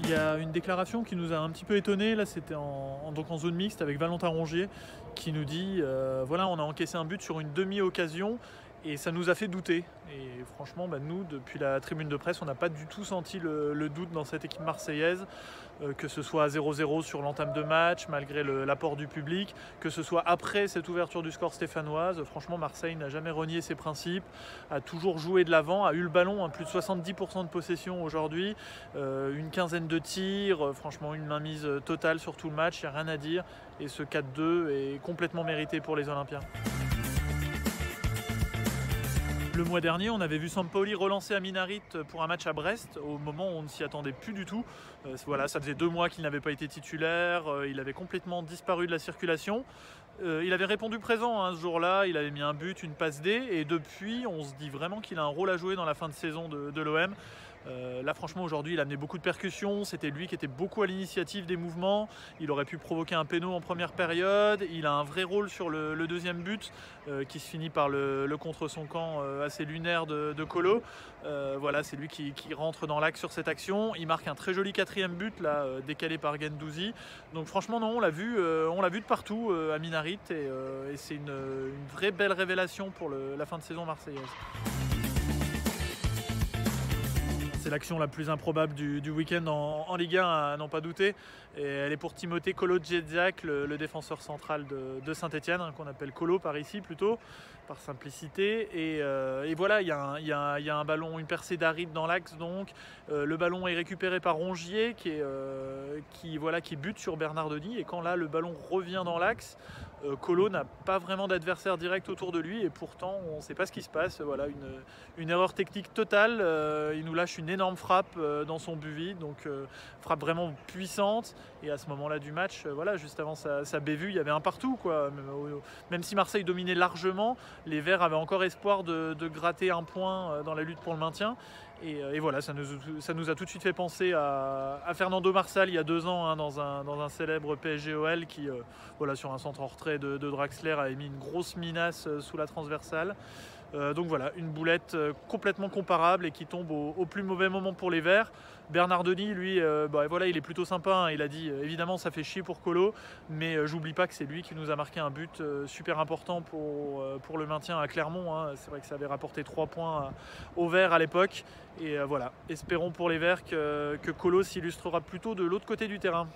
Il y a une déclaration qui nous a un petit peu étonné, là c'était donc en zone mixte avec Valentin Rongier qui nous dit voilà, on a encaissé un but sur une demi-occasion et ça nous a fait douter. Et franchement, nous, depuis la tribune de presse, on n'a pas du tout senti le doute dans cette équipe marseillaise, que ce soit à 0-0 sur l'entame de match, malgré l'apport du public, que ce soit après cette ouverture du score stéphanoise. Franchement, Marseille n'a jamais renié ses principes, a toujours joué de l'avant, a eu le ballon, plus de 70% de possession aujourd'hui, une quinzaine de tirs, franchement une mainmise totale sur tout le match, il n'y a rien à dire. Et ce 4-2 est complètement mérité pour les Olympiens. Le mois dernier, on avait vu Sampaoli relancer Aminarit pour un match à Brest, au moment où on ne s'y attendait plus du tout. Voilà, ça faisait 2 mois qu'il n'avait pas été titulaire, il avait complètement disparu de la circulation. Il avait répondu présent ce jour-là, il avait mis un but, une passe D, et depuis, on se dit vraiment qu'il a un rôle à jouer dans la fin de saison de l'OM. Là franchement aujourd'hui il a amené beaucoup de percussions, c'était lui qui était beaucoup à l'initiative des mouvements, il aurait pu provoquer un péno en première période, il a un vrai rôle sur le deuxième but qui se finit par le contre son camp assez lunaire de Kolo. Voilà, c'est lui qui rentre dans l'axe sur cette action, il marque un très joli 4e but là, décalé par Guendouzi. Donc franchement non, on l'a vu de partout Aminarit, et c'est une vraie belle révélation pour la fin de saison marseillaise. C'est l'action la plus improbable du week-end en Ligue 1, à n'en pas douter. Et elle est pour Timothée Kolo-Djedzak, le défenseur central de Saint-Etienne, qu'on appelle Kolo par ici plutôt, par simplicité. Et voilà, il y a un ballon, une percée d'Harit dans l'axe donc. Le ballon est récupéré par Rongier qui bute sur Bernardoni. Et quand là le ballon revient dans l'axe, Kolo n'a pas vraiment d'adversaire direct autour de lui, et pourtant on ne sait pas ce qui se passe. Voilà, une erreur technique totale. Il nous lâche une énorme frappe dans son but vide, donc frappe vraiment puissante. Et à ce moment-là du match, voilà, juste avant sa bévue, il y avait un partout, quoi. Même si Marseille dominait largement, les Verts avaient encore espoir de gratter un point dans la lutte pour le maintien. Et voilà, ça nous a tout de suite fait penser à Fernando Marsal il y a 2 ans, dans un célèbre PSG-OL qui, voilà, sur un centre en retrait de Draxler, avait mis une grosse minace sous la transversale. Donc voilà, une boulette complètement comparable et qui tombe au plus mauvais moment pour les Verts. Bernardoni, lui, voilà, il est plutôt sympa, il a dit évidemment ça fait chier pour Kolo, mais j'oublie pas que c'est lui qui nous a marqué un but super important pour le maintien à Clermont. C'est vrai que ça avait rapporté 3 points aux Verts à l'époque. Et voilà, espérons pour les Verts que Kolo s'illustrera plutôt de l'autre côté du terrain.